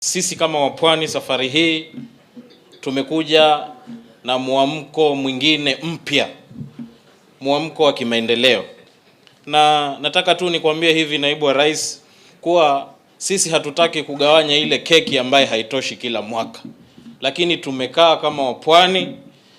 Sisi kama wapwani safari hii tumekuja na muamko mwingine mpya, muamko wa kimaendeleo. Na nataka tu nikwambie hivi, naibu wa rais, kuwa sisi hatutaki kugawanya ile keki ambaye haitoshi kila mwaka. Lakini tumekaa kama wapwani,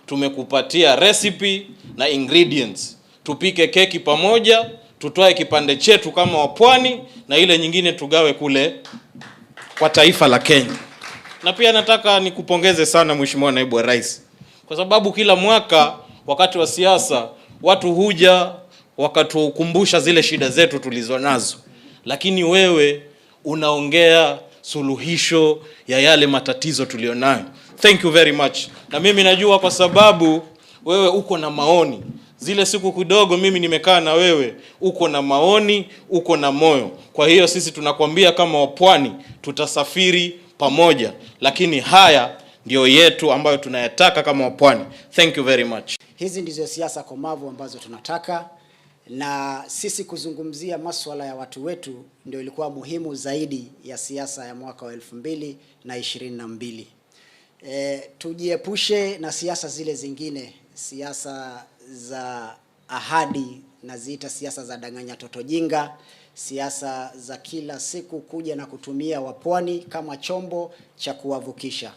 tumekupatia recipe na ingredients. Tupike keki pamoja, tutoe kipande chetu kama wapwani na ile nyingine tugawe kule kwa taifa la Kenya. Na pia nataka nikupongeze sana Mheshimiwa Naibu wa Rais, kwa sababu kila mwaka wakati wa siasa watu huja wakatukumbusha zile shida zetu tulizonazo, lakini wewe unaongea suluhisho ya yale matatizo tulionayo. Thank you very much. Na mimi najua kwa sababu wewe uko na maoni. Zile siku kidogo mimi nimekaa na wewe, uko na maoni, uko na moyo. Kwa hiyo sisi tunakwambia kama wapwani tutasafiri pamoja, lakini haya ndio yetu ambayo tunayataka kama wapwani. Thank you very much. Hizi ndizo siasa komavu ambazo tunataka, na sisi kuzungumzia masuala ya watu wetu ndio ilikuwa muhimu zaidi ya siasa ya mwaka wa 2022. Tujiepushe na siasa zile zingine, siasa za ahadi, na ziita siasa za danganya toto jinga, siasa za kila siku kuja na kutumia wapwani kama chombo cha kuwavukisha.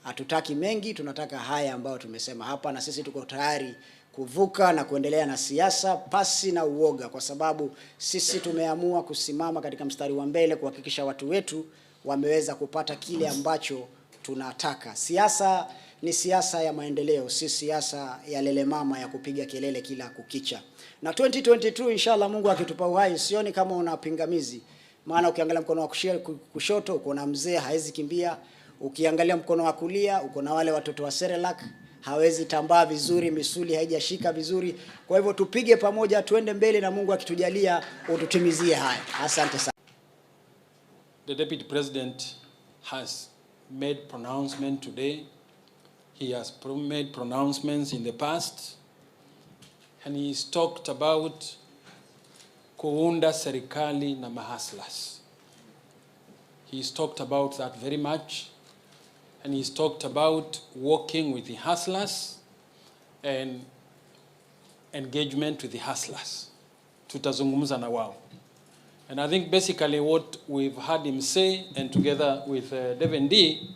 Hatutaki mengi, tunataka haya ambayo tumesema hapa, na sisi tuko tayari kuvuka na kuendelea na siasa pasi na uoga, kwa sababu sisi tumeamua kusimama katika mstari wa mbele kuhakikisha watu wetu wameweza kupata kile ambacho tunataka. Siasa ni siasa ya maendeleo, si siasa ya lele mama ya kupiga kelele kila kukicha. Na 2022 inshallah Mungu akitupa uhai, sioni kama una pingamizi. Maana ukiangalia mkono wa kushoto uko na mzee hawezi kimbia, ukiangalia mkono wa kulia uko na wale watoto wa Serelak hawezi tambaa vizuri, misuli haijashika vizuri. Kwa hivyo tupige pamoja, tuende mbele, na Mungu akitujalia ututimizie haya. Asante sana. The Deputy President has made pronouncement today. He has made pronouncements in the past, and he's talked about kuunda serikali na mahaslas. He's talked about that very much, and he's talked about working with the hustlers and engagement with the hustlers. Tutazungumza na wao. And I think basically what we've heard him say, and together with Devin D,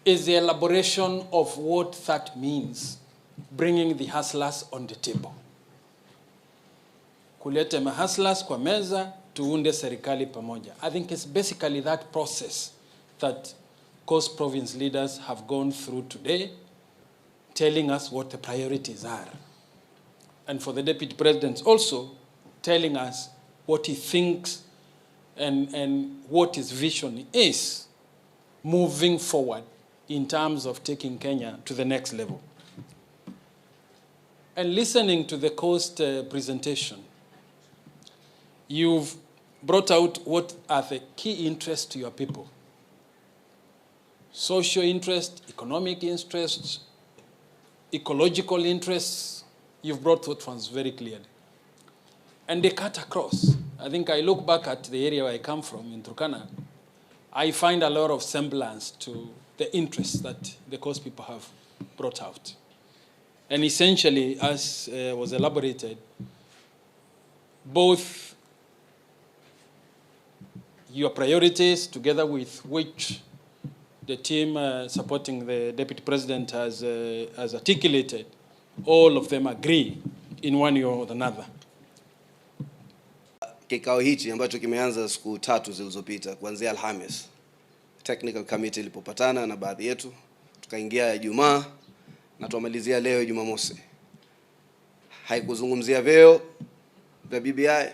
is the elaboration of what that means, bringing the hustlers on the table. Kulete mahustlers kwa meza, tuunde serikali pamoja. I think it's basically that process that Coast Province leaders have gone through today, telling us what the priorities are. And for the Deputy President also, telling us what he thinks and what his vision is moving forward in terms of taking Kenya to the next level. And listening to the Coast presentation, you've brought out what are the key interests to your people. Social interest, economic interests, ecological interests. You've brought those ones very clearly. And they cut across. I think I look back at the area where I come from, in Turkana, I find a lot of semblance to the interests that the Coast people have brought out. And essentially, as was elaborated, both your priorities, together with which the team supporting the Deputy President has articulated, all of them agree in one way or another. Kikao hichi ambacho kimeanza siku 3 zilizopita kuanzia Alhamis, technical committee ilipopatana na baadhi yetu, tukaingia Ijumaa na tumalizia leo Jumamosi. Haikuzungumzia veo vya BBI,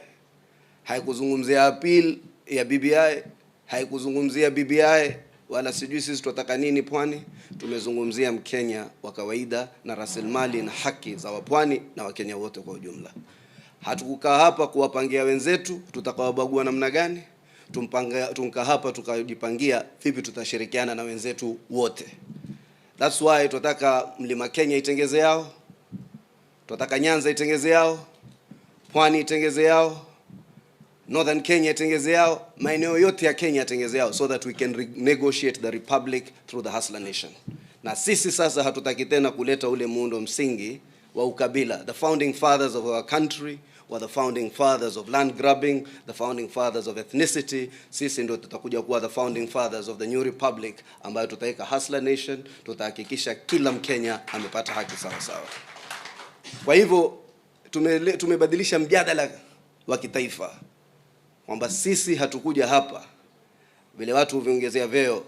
haikuzungumzia appeal ya BBI, haikuzungumzia BBI, wala sijui sisi tunataka nini pwani. Tumezungumzia Mkenya wa kawaida na rasilimali na haki za wapwani na Wakenya wote kwa ujumla. Hatukukaa hapa kuwapangia wenzetu tutakawabagua namna gani. Tunka hapa tukajipangia vipi tutashirikiana na wenzetu wote. That's why tunataka Mlima Kenya itengeze yao, tunataka Nyanza itengeze yao, Pwani itengeze yao, Northern Kenya yatengeze yao, maeneo yote ya Kenya yatengeze yao, so that we can negotiate the republic through the Hustler Nation. Na sisi sasa hatutaki tena kuleta ule muundo msingi wa ukabila. The founding fathers of our country were the founding fathers of land grabbing, the founding fathers of ethnicity. Sisi ndio tutakuja kuwa the founding fathers of the new republic, ambayo tutaweka Hustler Nation, tutahakikisha kila Mkenya amepata haki sawa sawa. Kwa hivyo tumebadilisha mjadala wa kitaifa, kwamba sisi hatukuja hapa vile watu huviongezea vyeo.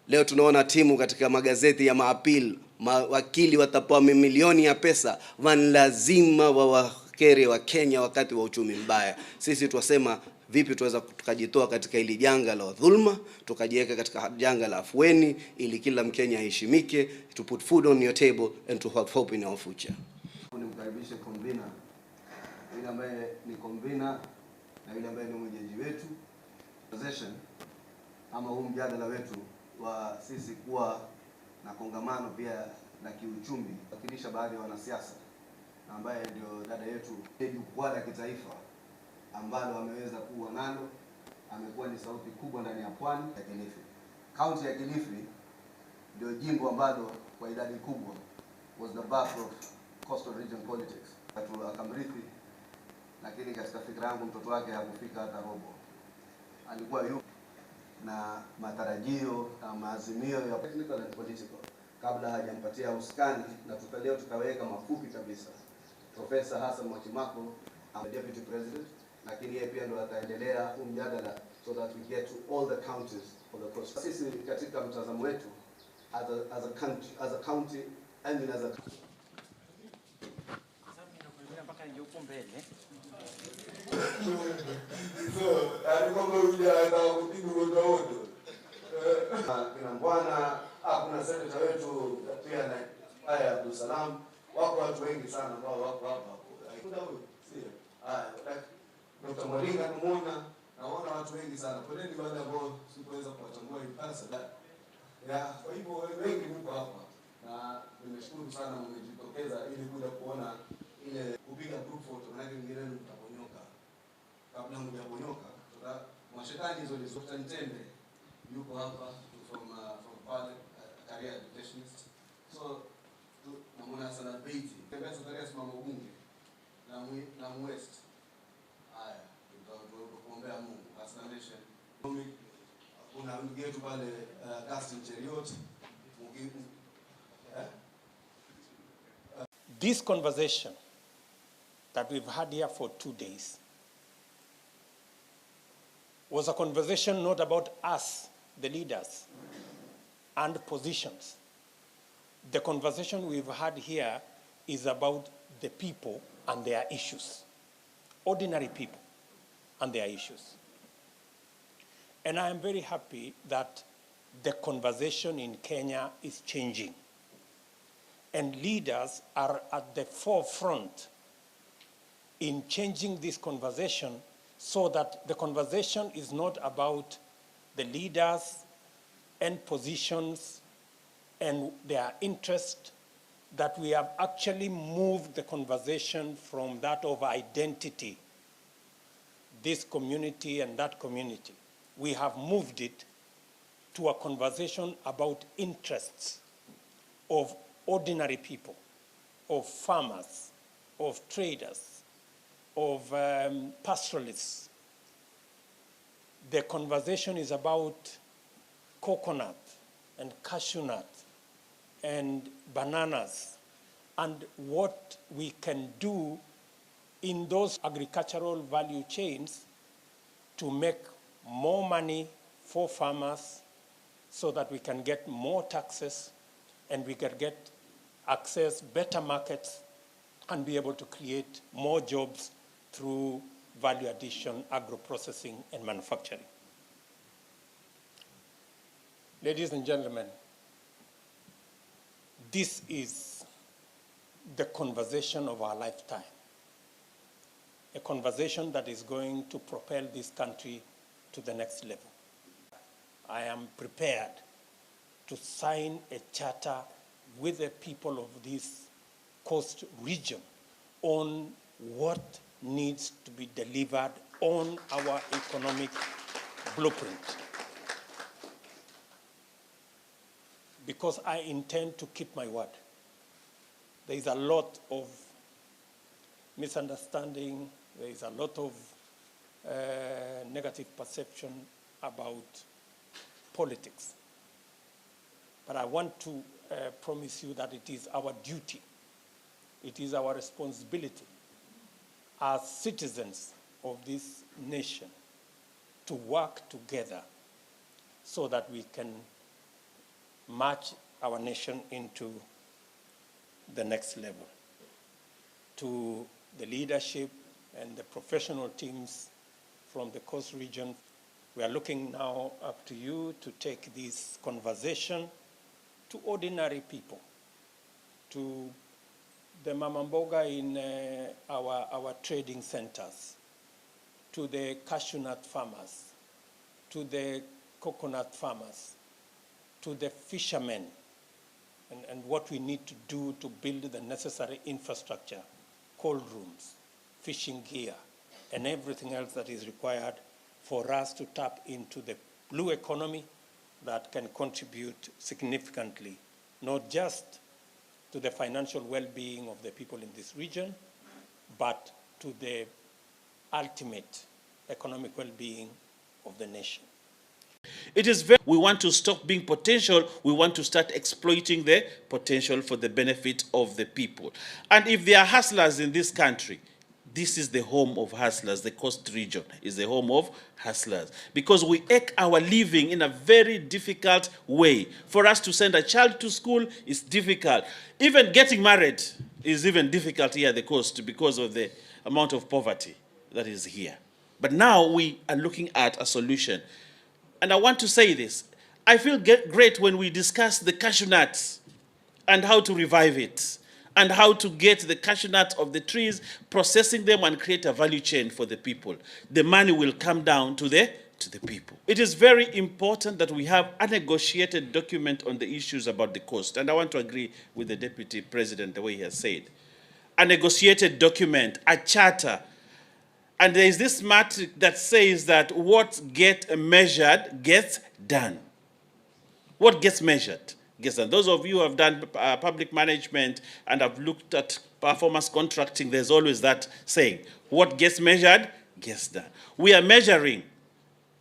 Leo tunaona timu katika magazeti ya maapil, mawakili watapewa milioni ya pesa, lazima wawakere wa Kenya wakati wa uchumi mbaya. Sisi tuwasema vipi tuweza tukajitoa katika ili janga la dhulma, tukajiweka katika janga la afueni, ili kila Mkenya aheshimike, to put food on your table and to have hope in our future. Nimkaribishe convener, yule ambaye ni convener na yule ambaye ni mwenyeji wetu possession, ama huu mjadala wetu wa sisi kuwa na kongamano pia la kiuchumi, wakilisha baadhi ya wanasiasa na ambaye ndio dada yetu jukwaa la kitaifa ambalo ameweza kuwa nalo, amekuwa ni sauti kubwa ndani ya pwani ya Kilifi. County ya Kilifi ndio jimbo ambalo kwa idadi kubwa was the birth of coastal region politics. Watu akamrithi, lakini katika fikra yangu mtoto wake hakufika hata robo. Alikuwa yuko na matarajio na maazimio ya technical and political kabla hajampatia uskani, na leo tutaweka mafupi kabisa. Profesa Hassan Mwachimako, deputy president, lakini yeye pia ndo ataendelea mjadala so that we get to all the counties of the coast. Sisi katika mtazamo wetu as a country, as a county and as a kina Mbwana, kuna senator wetu pia na haya Abdul Salam, wako watu wengi sana ambao wako hapa. Kuna huyu sio Dr. Mwalinga tumuona, naona watu wengi sana. Poleni wale ambao sikuweza kuwatambua in person. Kwa hivyo wengi mko hapa na nimeshukuru sana mmejitokeza ili kuja kuona ile kupiga group photo, na wengine mtaponyoka. Kabla mjaponyoka, mashetani hizo ni Dr. Ntende yuko hapa from pale career educationist. So namuna sana Beiti kembeza tarehe simama bunge na West. Haya tutakuombea Mungu asante. Kuna ndugu yetu pale Gaston Cheriot. This conversation that we've had here for 2 days was a conversation not about us, the leaders, and positions. The conversation we've had here is about the people and their issues, ordinary people and their issues. And I am very happy that the conversation in Kenya is changing. And leaders are at the forefront in changing this conversation so that the conversation is not about the leaders and positions and their interest, that we have actually moved the conversation from that of identity, this community and that community. We have moved it to a conversation about interests of ordinary people, of farmers, of traders, of pastoralists. The conversation is about coconut and cashew nut and bananas and what we can do in those agricultural value chains to make more money for farmers so that we can get more taxes and we can get access better markets and be able to create more jobs through value addition, agro-processing, and manufacturing. Ladies and gentlemen, this is the conversation of our lifetime, a conversation that is going to propel this country to the next level. I am prepared to sign a charter with the people of this coast region on what needs to be delivered on our economic blueprint. Because I intend to keep my word. There is a lot of misunderstanding, there is a lot of negative perception about politics. But I want to promise you that it is our duty, it is our responsibility as citizens of this nation to work together so that we can march our nation into the next level. To the leadership and the professional teams from the Coast region, we are looking now up to you to take this conversation to ordinary people, to the mama mboga in our trading centers, to the cashew nut farmers, to the coconut farmers, to the fishermen, and what we need to do to build the necessary infrastructure, cold rooms, fishing gear, and everything else that is required for us to tap into the blue economy that can contribute significantly, not just to the financial well-being of the people in this region, but to the ultimate economic well-being of the nation. It is very, we want to stop being potential, we want to start exploiting the potential for the benefit of the people. And if there are hustlers in this country, this is the home of hustlers. The Coast region is the home of hustlers, because we make our living in a very difficult way. For us to send a child to school is difficult. Even getting married is even difficult here at the Coast because of the amount of poverty that is here. But now we are looking at a solution. And I want to say this. I feel great when we discuss the cashew nuts and how to revive it, and how to get the cashew nuts of the trees, processing them and create a value chain for the people. The money will come down to the people. It is very important that we have a negotiated document on the issues about the coast. And I want to agree with the Deputy President the way he has said. A negotiated document, a charter. And there is this matrix that says that what gets measured gets done. What gets measured gets done. Those of you who have done public management and have looked at performance contracting, there's always that saying, what gets measured gets done. We are measuring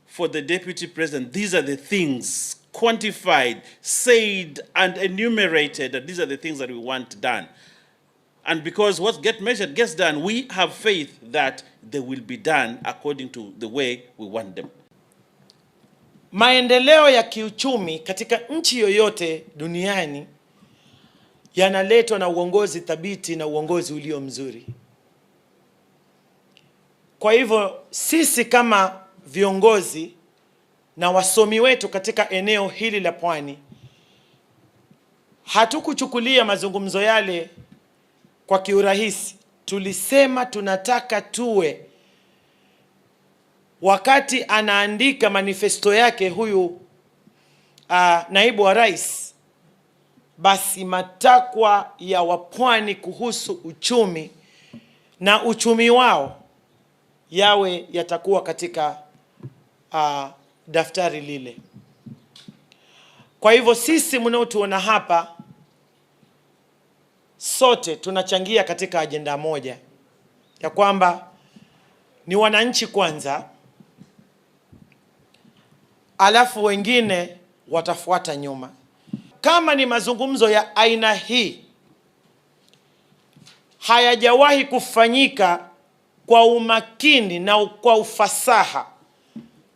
for the Deputy President. These are the things quantified, said, and enumerated, that these are the things that we want done. And because what gets measured gets done, we have faith that they will be done according to the way we want them. Maendeleo ya kiuchumi katika nchi yoyote duniani yanaletwa na uongozi thabiti na uongozi ulio mzuri. Kwa hivyo sisi kama viongozi na wasomi wetu katika eneo hili la Pwani hatukuchukulia mazungumzo yale kwa kiurahisi. Tulisema tunataka tuwe, wakati anaandika manifesto yake huyu naibu wa rais, basi matakwa ya wapwani kuhusu uchumi na uchumi wao yawe yatakuwa katika daftari lile. Kwa hivyo sisi mnaotuona hapa sote tunachangia katika ajenda moja ya kwamba ni wananchi kwanza, alafu wengine watafuata nyuma. Kama ni mazungumzo ya aina hii hayajawahi kufanyika kwa umakini na kwa ufasaha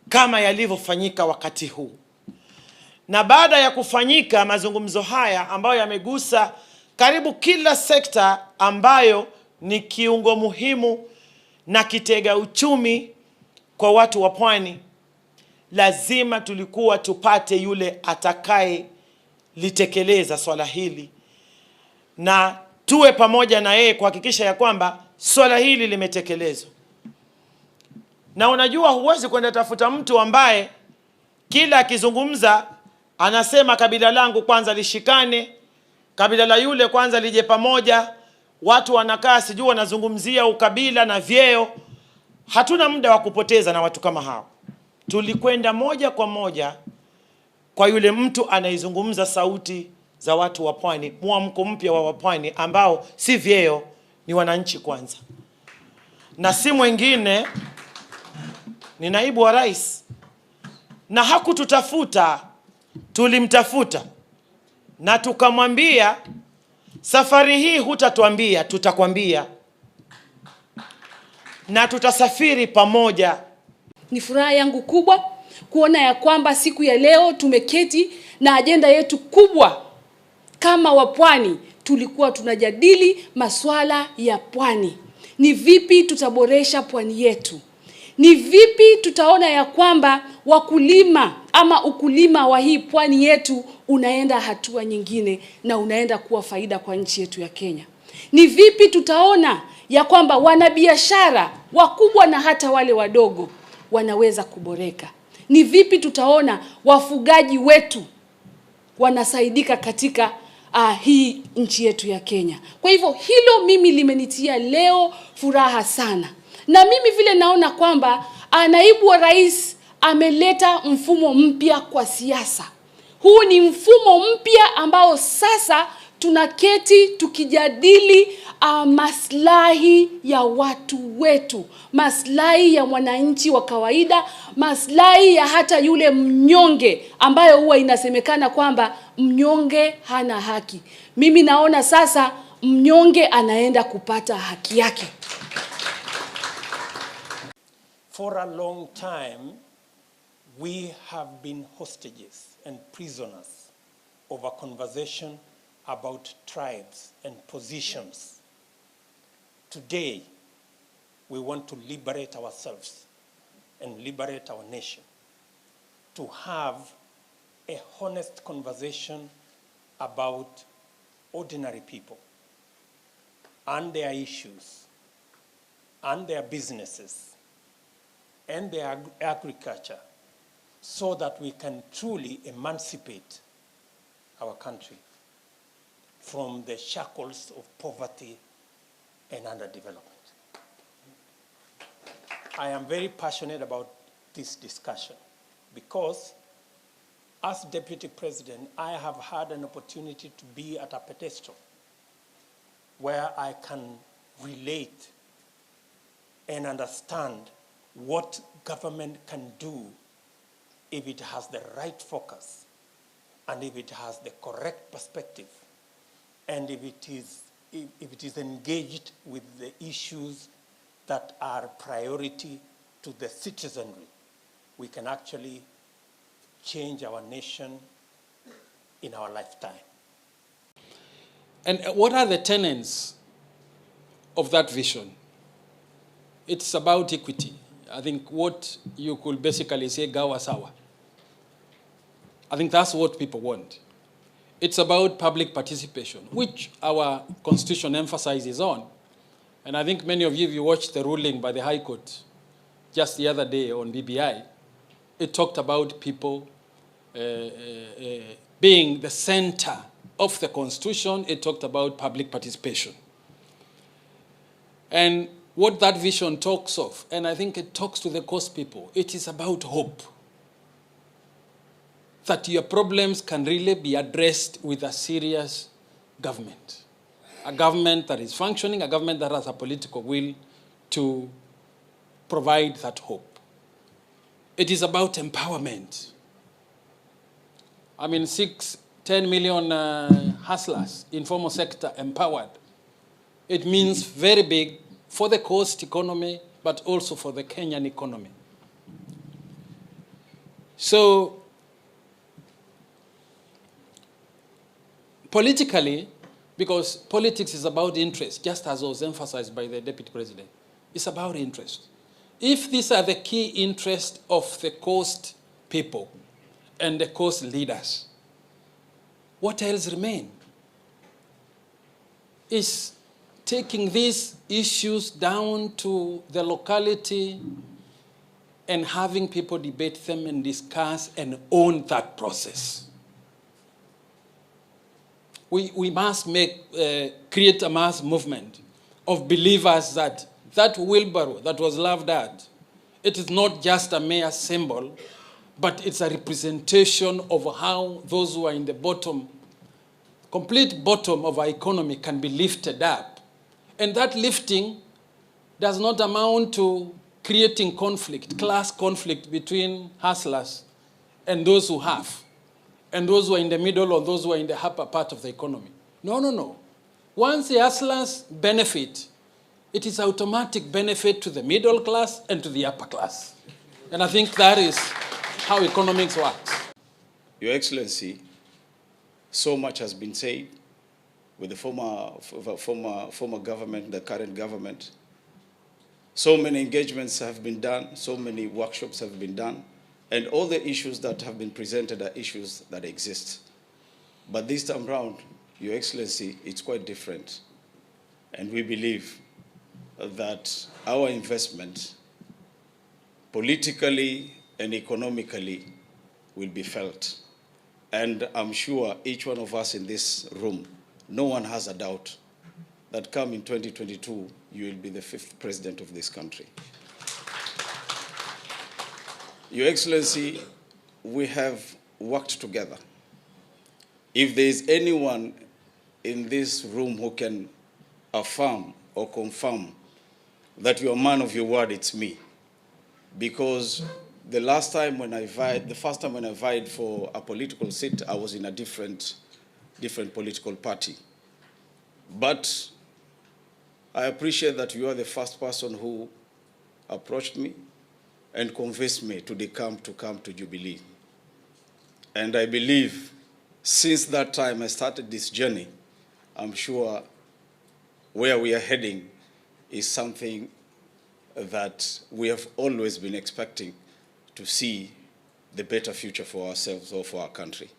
kama yalivyofanyika wakati huu. Na baada ya kufanyika mazungumzo haya ambayo yamegusa karibu kila sekta ambayo ni kiungo muhimu na kitega uchumi kwa watu wa Pwani, lazima tulikuwa tupate yule atakaye litekeleza swala hili, na tuwe pamoja na yeye kuhakikisha ya kwamba swala hili limetekelezwa. Na unajua huwezi kwenda tafuta mtu ambaye kila akizungumza anasema kabila langu kwanza lishikane, kabila la yule kwanza lije pamoja, watu wanakaa sijui wanazungumzia ukabila na vyeo. hatuna muda wa kupoteza na watu kama hao. Tulikwenda moja kwa moja kwa yule mtu anaizungumza sauti za watu wa Pwani, mwamko mpya wa Wapwani ambao si vyeo, ni wananchi kwanza, na si mwingine ni naibu wa rais. Na hakututafuta, tulimtafuta na tukamwambia, safari hii hutatuambia, tutakwambia na tutasafiri pamoja. Ni furaha yangu kubwa kuona ya kwamba siku ya leo tumeketi na ajenda yetu kubwa kama Wapwani. Tulikuwa tunajadili masuala ya pwani. Ni vipi tutaboresha pwani yetu? Ni vipi tutaona ya kwamba wakulima ama ukulima wa hii pwani yetu unaenda hatua nyingine na unaenda kuwa faida kwa nchi yetu ya Kenya? Ni vipi tutaona ya kwamba wanabiashara wakubwa na hata wale wadogo wanaweza kuboreka? Ni vipi tutaona wafugaji wetu wanasaidika katika hii nchi yetu ya Kenya? Kwa hivyo hilo mimi limenitia leo furaha sana. Na mimi vile naona kwamba naibu wa rais ameleta mfumo mpya kwa siasa. Huu ni mfumo mpya ambao sasa tunaketi tukijadili maslahi ya watu wetu, maslahi ya mwananchi wa kawaida, maslahi ya hata yule mnyonge ambayo huwa inasemekana kwamba mnyonge hana haki. Mimi naona sasa mnyonge anaenda kupata haki yake. For a long time, we have been hostages and prisoners of a conversation about tribes and positions. Today, we want to liberate ourselves and liberate our nation, to have a honest conversation about ordinary people and their issues and their businesses and their agriculture, so that we can truly emancipate our country from the shackles of poverty and underdevelopment. I am very passionate about this discussion because as Deputy President, I have had an opportunity to be at a pedestal where I can relate and understand what government can do if it has the right focus and if it has the correct perspective and if it is engaged with the issues that are priority to the citizenry. We can actually change our nation in our lifetime. And what are the tenets of that vision? It's about equity. I think what you could basically say, gawa sawa. I think that's what people want. It's about public participation, which our constitution emphasizes on. And I think many of you, if you watched the ruling by the High Court just the other day on BBI, it talked about people being the center of the constitution. It talked about public participation. And what that vision talks of, and I think it talks to the coast people, it is about hope. That your problems can really be addressed with a serious government. A government that is functioning, a government that has a political will to provide that hope. It is about empowerment. I mean, 10 million hustlers, informal sector empowered. It means very big for the coast economy, but also for the Kenyan economy. So, politically, because politics is about interest, just as was emphasized by the Deputy President, it's about interest. If these are the key interests of the coast people and the coast leaders, what else remains? Is taking these issues down to the locality and having people debate them and discuss and own that process. We must create a mass movement of believers that that wheelbarrow that was laughed at, it is not just a mere symbol, but it's a representation of how those who are in the bottom, complete bottom of our economy can be lifted up. And that lifting does not amount to creating conflict, class conflict between hustlers and those who have, and those who are in the middle or those who are in the upper part of the economy. No, no, no. Once the hustlers benefit, it is automatic benefit to the middle class and to the upper class. And I think that is how economics works. Your Excellency, so much has been said with the former government, the current government. So many engagements have been done, so many workshops have been done, and all the issues that have been presented are issues that exist. But this time round, Your Excellency, it's quite different. And we believe that our investment, politically and economically, will be felt. And I'm sure each one of us in this room, no one has a doubt that come in 2022, you will be the 5th president of this country. Your Excellency, we have worked together. If there is anyone in this room who can affirm or confirm that you're a man of your word, it's me. Because the first time when I vied for a political seat, I was in a different political party. But I appreciate that you are the first person who approached me and convinced me to come to Jubilee. And I believe since that time I started this journey, I'm sure where we are heading is something that we have always been expecting to see the better future for ourselves or for our country.